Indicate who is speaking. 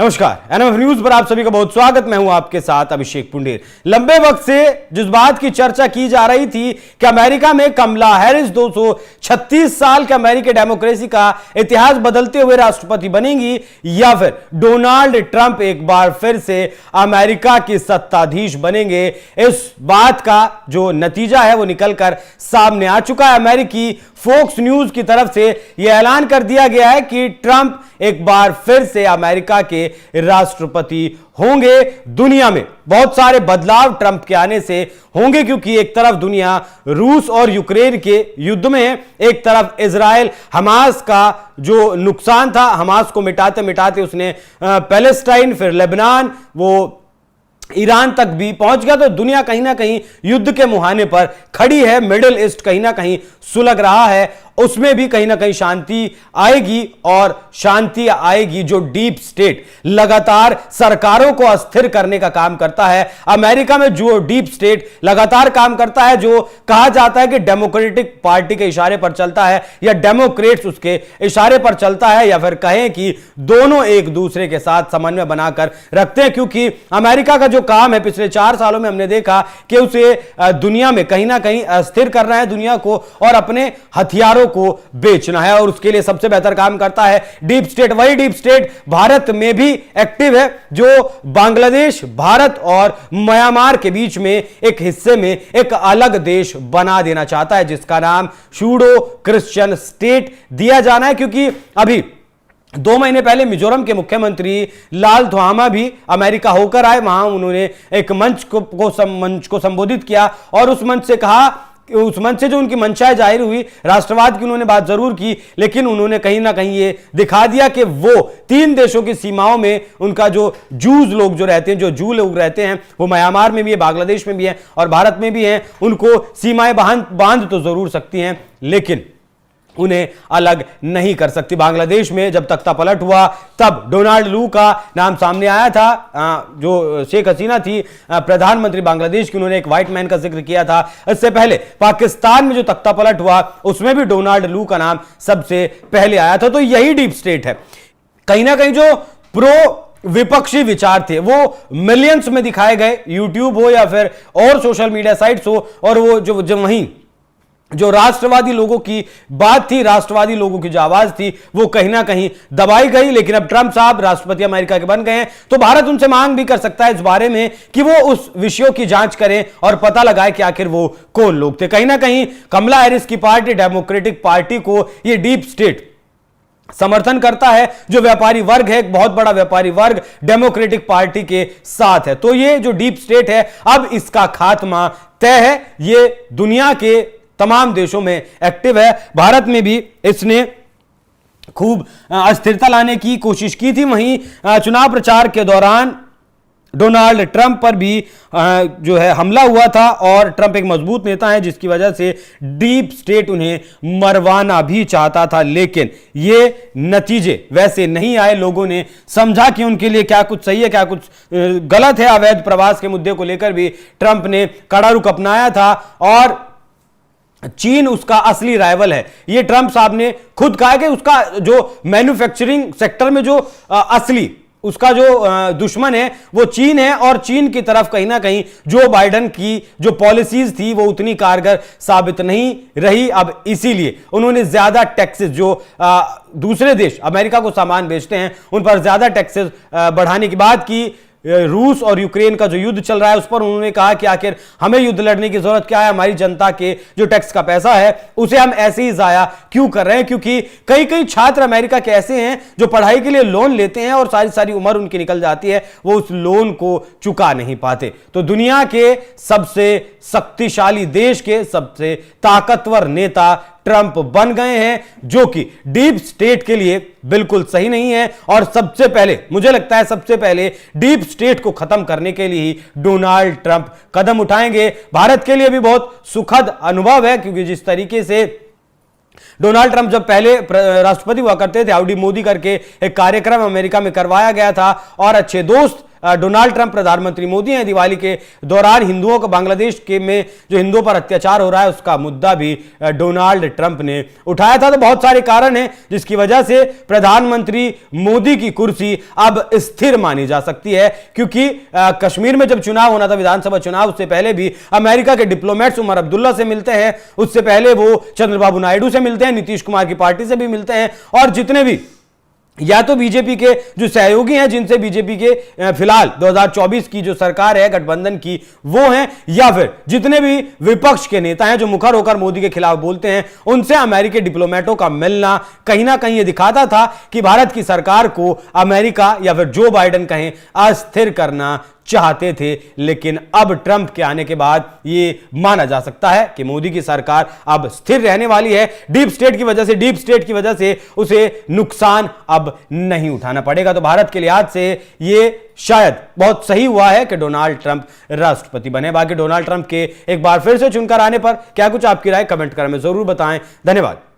Speaker 1: नमस्कार, NMF news पर आप सभी का बहुत स्वागत। मैं हूं आपके साथ अभिषेक पुंडेर। लंबे वक्त से जिस बात की चर्चा की जा रही थी कि अमेरिका में कमला हैरिस 236 साल के अमेरिकी डेमोक्रेसी का इतिहास बदलते हुए राष्ट्रपति बनेंगी या फिर डोनाल्ड ट्रंप एक बार फिर से अमेरिका के सत्ताधीश बनेंगे, इस बात का जो नतीजा है वो निकलकर सामने आ चुका है। अमेरिकी फॉक्स न्यूज की तरफ से यह ऐलान कर दिया गया है कि ट्रंप एक बार फिर से अमेरिका के राष्ट्रपति होंगे। दुनिया में बहुत सारे बदलाव ट्रंप के आने से होंगे, क्योंकि एक तरफ दुनिया रूस और यूक्रेन के युद्ध में है, एक तरफ इजराइल हमास का जो नुकसान था, हमास को मिटाते मिटाते उसने पैलेस्टाइन, फिर लेबनान, वो ईरान तक भी पहुंच गया। तो दुनिया कहीं ना कहीं युद्ध के मुहाने पर खड़ी है। मिडिल ईस्ट कहीं ना कहीं सुलग रहा है, उसमें भी कहीं ना कहीं शांति आएगी और शांति आएगी जो डीप स्टेट लगातार सरकारों को अस्थिर करने का काम करता है। अमेरिका में जो डीप स्टेट लगातार काम करता है, जो कहा जाता है कि डेमोक्रेटिक पार्टी के इशारे पर चलता है या डेमोक्रेट्स उसके इशारे पर चलता है, या फिर कहें कि दोनों एक दूसरे के साथ समन्वय बनाकर रखते हैं। क्योंकि अमेरिका का जो काम है पिछले 4 सालों में हमने देखा कि उसे दुनिया में कहीं ना कहीं अस्थिर करना है दुनिया को और अपने हथियारों को बेचना है, और उसके लिए सबसे बेहतर काम करता है डीप स्टेट। वही डीप स्टेट भारत में भी एक्टिव है, जो बांग्लादेश, भारत और म्यांमार के बीच में एक हिस्से में एक अलग देश बना देना चाहता है, जिसका नाम शूडो क्रिश्चियन स्टेट दिया जाना है। क्योंकि अभी 2 महीने पहले मिजोरम के मुख्यमंत्री लाल थोहामा भी अमेरिका होकर आए। वहां उन्होंने एक मंच को संबोधित किया और उस मंच से कहा, उस मंच से जो उनकी मंशाएं जाहिर हुई, राष्ट्रवाद की उन्होंने बात जरूर की, लेकिन उन्होंने कहीं ना कहीं ये दिखा दिया कि वो 3 देशों की सीमाओं में उनका जो जूज लोग जो रहते हैं, जो जू लोग रहते हैं, वो म्यांमार में भी है, बांग्लादेश में भी है और भारत में भी है, उनको सीमाएं बांध तो जरूर सकती हैं लेकिन उन्हें अलग नहीं कर सकती। बांग्लादेश में जब तख्ता पलट हुआ तब डोनाल्ड लू का नाम सामने आया था, जो शेख हसीना थी प्रधानमंत्री बांग्लादेश की, उन्होंने एक व्हाइट मैन का जिक्र किया था। इससे पहले पाकिस्तान में जो तख्ता पलट हुआ उसमें भी डोनाल्ड लू का नाम सबसे पहले आया था। तो यही डीप स्टेट है। कहीं ना कहीं जो प्रो विपक्षी विचार थे वो मिलियंस में दिखाए गए, यूट्यूब हो या फिर और सोशल मीडिया साइट्स हो, और वो जो वहीं जो राष्ट्रवादी लोगों की बात थी, राष्ट्रवादी लोगों की जो आवाज थी, वो कहीं ना कहीं दबाई गई। लेकिन अब ट्रंप साहब राष्ट्रपति अमेरिका के बन गए हैं, तो भारत उनसे मांग भी कर सकता है इस बारे में कि वो उस विषयों की जांच करें और पता लगाए कि आखिर वो कौन लोग थे। कहीं ना कहीं कमला हैरिस की पार्टी, डेमोक्रेटिक पार्टी को ये डीप स्टेट समर्थन करता है। जो व्यापारी वर्ग है, एक बहुत बड़ा व्यापारी वर्ग डेमोक्रेटिक पार्टी के साथ है। तो ये जो डीप स्टेट है, अब इसका खात्मा तय है। ये दुनिया के तमाम देशों में एक्टिव है। भारत में भी इसने खूब अस्थिरता लाने की कोशिश की थी। वहीं चुनाव प्रचार के दौरान डोनाल्ड ट्रंप पर भी जो है हमला हुआ था, और ट्रंप एक मजबूत नेता है जिसकी वजह से डीप स्टेट उन्हें मरवाना भी चाहता था, लेकिन ये नतीजे वैसे नहीं आए। लोगों ने समझा कि उनके लिए क्या कुछ सही है, क्या कुछ गलत है। अवैध प्रवास के मुद्दे को लेकर भी ट्रंप ने कड़ा रुख अपनाया था, और चीन उसका असली राइवल है। ये ट्रंप साहब ने खुद कहा कि उसका जो मैन्युफैक्चरिंग सेक्टर में जो असली उसका जो दुश्मन है वो चीन है, और चीन की तरफ कहीं ना कहीं जो बाइडेन की जो पॉलिसीज थी वो उतनी कारगर साबित नहीं रही। अब इसीलिए उन्होंने ज्यादा टैक्सेस, जो दूसरे देश अमेरिका को सामान बेचते हैं उन पर ज्यादा टैक्सेस बढ़ाने की बात की। रूस और यूक्रेन का जो युद्ध चल रहा है उस पर उन्होंने कहा कि आखिर हमें युद्ध लड़ने की जरूरत क्या है, हमारी जनता के जो टैक्स का पैसा है उसे हम ऐसे ही जाया क्यों कर रहे हैं। क्योंकि कई कई छात्र अमेरिका के ऐसे हैं जो पढ़ाई के लिए लोन लेते हैं और सारी सारी उम्र उनकी निकल जाती है, वो उस लोन को चुका नहीं पाते। तो दुनिया के सबसे शक्तिशाली देश के सबसे ताकतवर नेता ट्रंप बन गए हैं, जो कि डीप स्टेट के लिए बिल्कुल सही नहीं है। और सबसे पहले मुझे लगता है सबसे पहले डीप स्टेट को खत्म करने के लिए ही डोनाल्ड ट्रंप कदम उठाएंगे। भारत के लिए भी बहुत सुखद अनुभव है, क्योंकि जिस तरीके से डोनाल्ड ट्रंप जब पहले राष्ट्रपति हुआ करते थे, हाउडी मोदी करके एक कार्यक्रम अमेरिका में करवाया गया था, और अच्छे दोस्त डोनाल्ड ट्रंप प्रधानमंत्री मोदी हैं। दिवाली के दौरान हिंदुओं को बांग्लादेश के में जो हिंदुओं पर अत्याचार हो रहा है उसका मुद्दा भी डोनाल्ड ट्रंप ने उठाया था। तो बहुत सारे कारण हैं जिसकी वजह से प्रधानमंत्री मोदी की कुर्सी अब स्थिर मानी जा सकती है, क्योंकि कश्मीर में जब चुनाव होना था, विधानसभा चुनाव, उससे पहले भी अमेरिका के डिप्लोमेट्स उमर अब्दुल्ला से मिलते हैं, उससे पहले वो चंद्रबाबू नायडू से मिलते हैं, नीतीश कुमार की पार्टी से भी मिलते हैं, और जितने भी या तो बीजेपी के जो सहयोगी हैं जिनसे बीजेपी के फिलहाल 2024 की जो सरकार है गठबंधन की वो हैं, या फिर जितने भी विपक्ष के नेता हैं जो मुखर होकर मोदी के खिलाफ बोलते हैं, उनसे अमेरिकी डिप्लोमेटों का मिलना कहीं ना कहीं ये दिखाता था कि भारत की सरकार को अमेरिका या फिर जो बाइडेन कहें अस्थिर करना चाहते थे। लेकिन अब ट्रंप के आने के बाद ये माना जा सकता है कि मोदी की सरकार अब स्थिर रहने वाली है। डीप स्टेट की वजह से उसे नुकसान अब नहीं उठाना पड़ेगा। तो भारत के लिहाज से ये शायद बहुत सही हुआ है कि डोनाल्ड ट्रंप राष्ट्रपति बने। बाकी डोनाल्ड ट्रंप के एक बार फिर से चुनकर आने पर क्या कुछ आपकी राय कमेंट कर में जरूर बताएं। धन्यवाद।